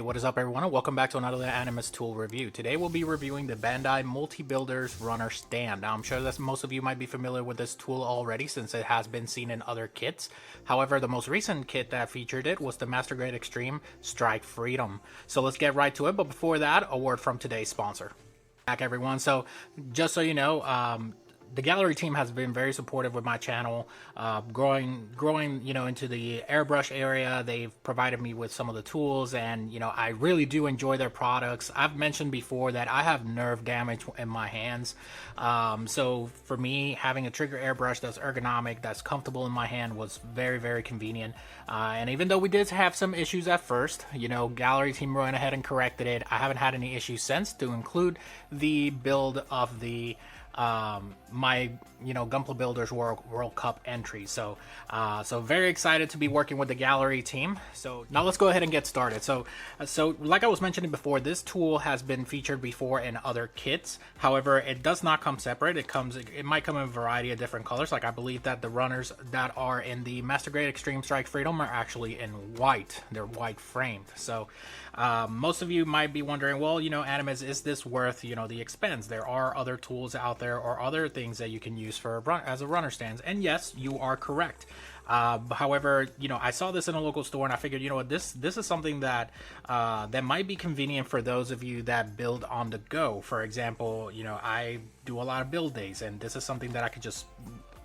what is up everyone, and welcome back to another Animous tool review. Today we'll be reviewing the Bandai Multi-Builders Runner Stand. Now I'm sure that most of you might be familiar with this tool already since it has been seen in other kits. However, the most recent kit that featured it was the Master Grade Extreme Strike Freedom. So let's get right to it, but before that, a word from today's sponsor. Back everyone, so just so you know, the gallery team has been very supportive with my channel, growing, into the airbrush area. They've provided me with some of the tools, and I really do enjoy their products. I've mentioned before that I have nerve damage in my hands, so for me, having a trigger airbrush that's ergonomic, that's comfortable in my hand, was very, very convenient. And even though we did have some issues at first, gallery team went ahead and corrected it. I haven't had any issues since, to include the build of the my Gunpla Builders World Cup entry. So very excited to be working with the gallery team. So now let's go ahead and get started. So like I was mentioning before, this tool has been featured before in other kits. However, it does not come separate. It might come in a variety of different colors. Like I believe that the runners that are in the Master Grade Extreme Strike Freedom are actually in white. They're white framed. So most of you might be wondering, well, Animous, is this worth the expense? There are other tools out there or other things that you can use for as a runner stands, and yes, you are correct. However, I saw this in a local store and I figured, this is something that that might be convenient for those of you that build on the go. For example, I do a lot of build days, and this is something that I could just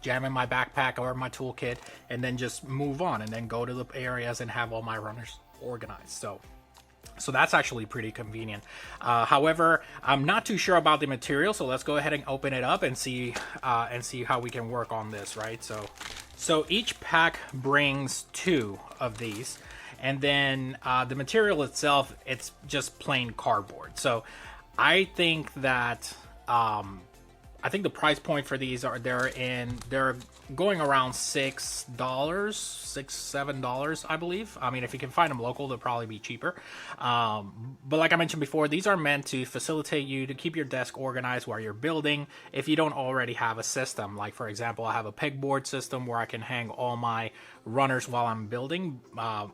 jam in my backpack or my toolkit and then just move on and then go to the areas and have all my runners organized. So that's actually pretty convenient. However, I'm not too sure about the material, so let's go ahead and open it up and see how we can work on this, right? So each pack brings 2 of these, and then the material itself, it's just plain cardboard. So I think that the price point for these they're going around $6-7, I believe. I mean, if you can find them local, they'll probably be cheaper. But like I mentioned before, these are meant to facilitate you to keep your desk organized while you're building. If you don't already have a system, like for example, I have a pegboard system where I can hang all my runners while I'm building,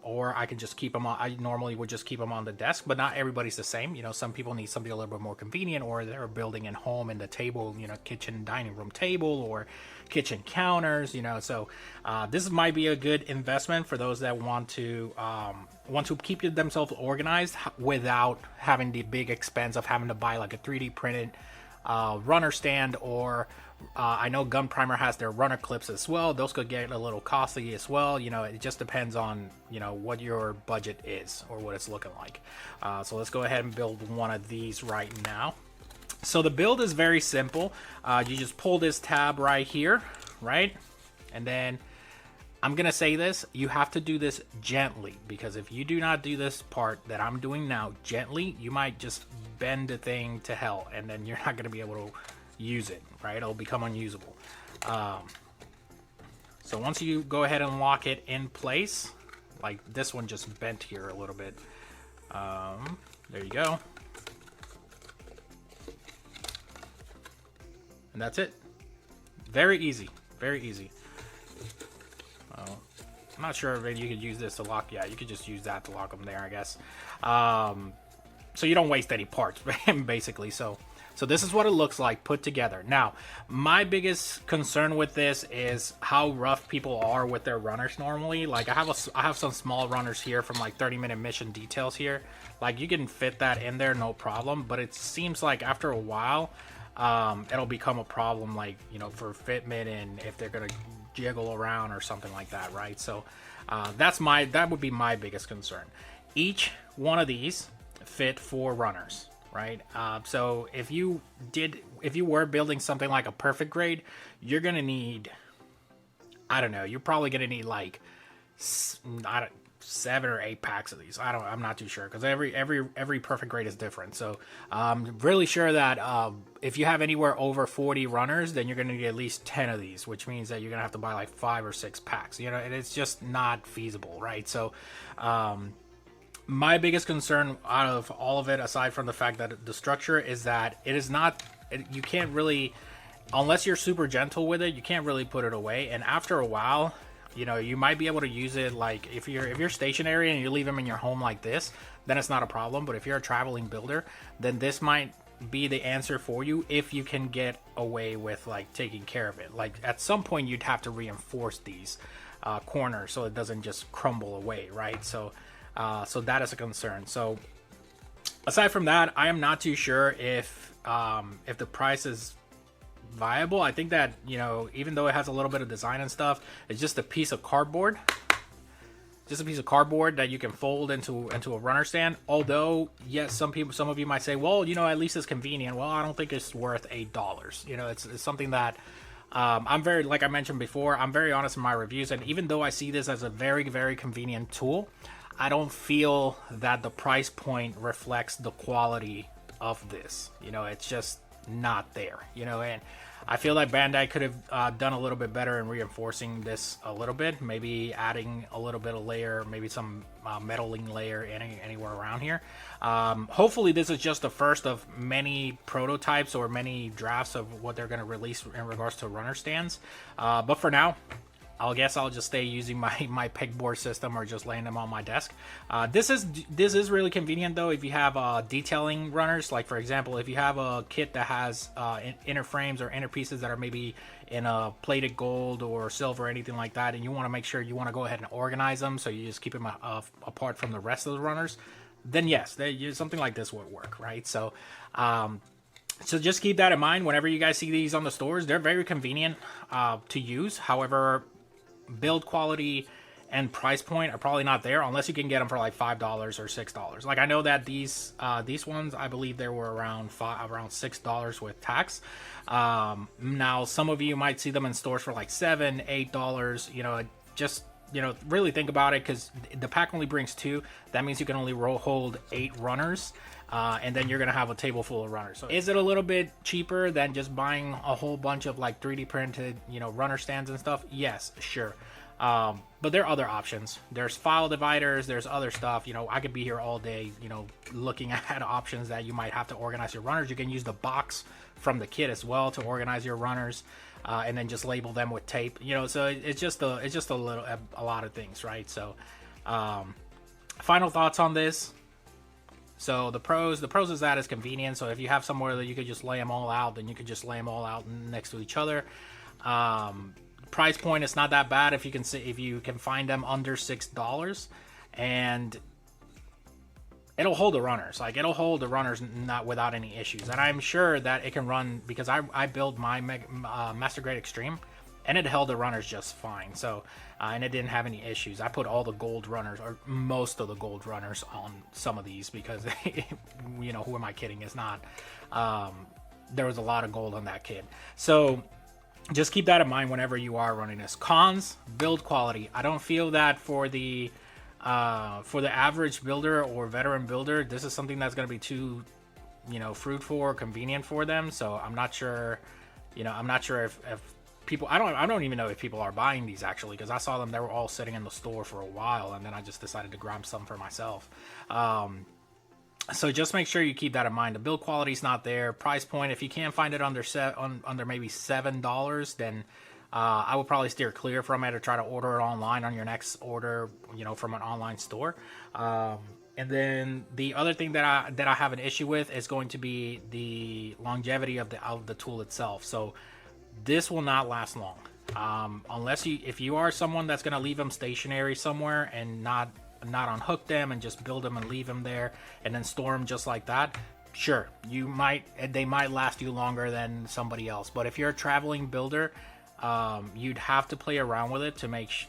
or I can just keep them on. I normally would just keep them on the desk, but not everybody's the same. Some people need something a little bit more convenient, or they're building at home in the table, kitchen dining room table or kitchen counters. So this might be a good investment for those that want to keep themselves organized without having the big expense of having to buy like a 3D printed runner stand, or I know Gun Primer has their runner clips as well. Those could get a little costly as well. It just depends on what your budget is or what it's looking like. So let's go ahead and build one of these right now. So the build is very simple. You just pull this tab right here, right? And then I'm gonna say this, you have to do this gently, because if you do not do this part that I'm doing now gently, you might just bend the thing to hell, and then you're not gonna be able to use it, right? It'll become unusable. So once you go ahead and lock it in place, like this one just bent here a little bit. There you go. And that's it. Very easy. Very easy. I'm not sure if you could use this to lock. Yeah, you could just use that to lock them there, I guess. So you don't waste any parts, basically. So this is what it looks like put together. Now, my biggest concern with this is how rough people are with their runners normally. Like I have some small runners here from like 30-minute mission details here. Like you can fit that in there, no problem. But it seems like after a while, it'll become a problem, like for fitment, and if they're gonna jiggle around or something like that, right? So that would be my biggest concern. Each one of these fit 4 runners, right? So if you were building something like a perfect grade, you're gonna need, I don't know, you're probably gonna need like 7 or 8 packs of these. I'm not too sure, because every perfect grade is different. So I'm really sure that if you have anywhere over 40 runners, then you're going to need at least 10 of these, which means that you're going to have to buy like 5 or 6 packs. And it's just not feasible, right? So my biggest concern out of all of it, aside from the fact that the structure, is that it is not, you can't really, unless you're super gentle with it, you can't really put it away. And after a while, you might be able to use it, like if you're stationary and you leave them in your home like this, then it's not a problem. But if you're a traveling builder, then this might be the answer for you if you can get away with like taking care of it. Like at some point you'd have to reinforce these corners so it doesn't just crumble away, right? So that is a concern. So aside from that, I am not too sure if the price is viable. I think that, you know, even though it has a little bit of design and stuff, it's just a piece of cardboard. Just a piece of cardboard that you can fold into a runner stand. Although, yes, some of you might say, well, you know, at least it's convenient. Well, I don't think it's worth $8. You know, it's something that I'm very, like I mentioned before, I'm very honest in my reviews. And even though I see this as a very, very convenient tool, I don't feel that the price point reflects the quality of this. You know, it's just not there, you know, and I feel like Bandai could have done a little bit better in reinforcing this a little bit, maybe adding a little bit of layer, maybe some metaling layer anywhere around here. Hopefully this is just the first of many prototypes or many drafts of what they're going to release in regards to runner stands. But for now, I guess I'll just stay using my pegboard system or just laying them on my desk. This is really convenient though if you have detailing runners. Like for example, if you have a kit that has inner frames or inner pieces that are maybe in a plated gold or silver or anything like that, and you want to make sure you want to go ahead and organize them so you just keep them apart from the rest of the runners, then yes, something like this would work, right? So just keep that in mind whenever you guys see these on the stores. They're very convenient to use. However, build quality and price point are probably not there unless you can get them for like $5 or $6. Like I know that these ones, I believe they were around $6 with tax. Now some of you might see them in stores for like $7, $8. You know, just, you know, really think about it, because the pack only brings 2. That means you can only hold 8 runners. And then you're going to have a table full of runners. So is it a little bit cheaper than just buying a whole bunch of like 3D printed, you know, runner stands and stuff? Yes, sure. But there are other options. There's file dividers, there's other stuff. You know, I could be here all day, you know, looking at options that you might have to organize your runners. You can use the box from the kit as well to organize your runners, and then just label them with tape. You know, so it's just a lot of things, right? So, final thoughts on this. So the pros is that it's convenient. So if you have somewhere that you could just lay them all out, then you could just lay them all out next to each other. Price point is not that bad if you can find them under $6, and it'll hold the runners. Like it'll hold the runners not without any issues. And I'm sure that it can run, because I built my Master Grade Extreme, and it held the runners just fine. So and it didn't have any issues. I put all the gold runners, or most of the gold runners, on some of these because you know, who am I kidding? It's not there was a lot of gold on that kit. So just keep that in mind whenever you are running this. Cons: build quality. I don't feel that for the average builder or veteran builder, this is something that's going to be too, you know, fruitful or convenient for them. So I'm not sure, you know, I'm not sure if people, I don't even know if people are buying these actually, because I saw them, they were all sitting in the store for a while, and then I just decided to grab some for myself. So just make sure you keep that in mind. The build quality is not there. Price point, if you can't find it under maybe $7, then I would probably steer clear from it, or try to order it online on your next order, you know, from an online store. And then the other thing that I have an issue with is going to be the longevity of the tool itself. So this will not last long, unless if you are someone that's going to leave them stationary somewhere and not unhook them and just build them and leave them there and then store them just like that. Sure, they might last you longer than somebody else. But if you're a traveling builder, you'd have to play around with it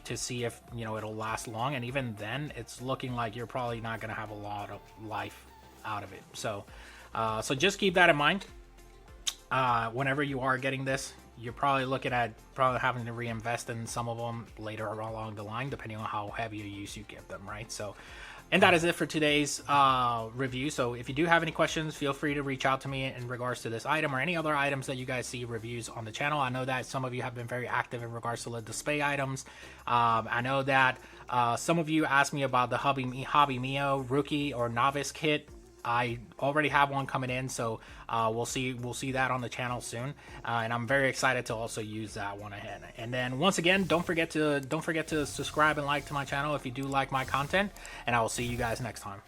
to see if, you know, it'll last long. And even then, it's looking like you're probably not going to have a lot of life out of it. So just keep that in mind. Whenever you are getting this, you're probably looking at having to reinvest in some of them later along the line, depending on how heavy a use you give them, right? So, and that is it for today's review. So if you do have any questions, feel free to reach out to me in regards to this item or any other items that you guys see reviews on the channel. I know that some of you have been very active in regards to the display items. I know that some of you asked me about the Hobby Mio rookie or novice kit. I already have one coming in, so we'll see that on the channel soon, and I'm very excited to also use that one ahead. And then once again, don't forget to subscribe and like to my channel if you do like my content, and I will see you guys next time.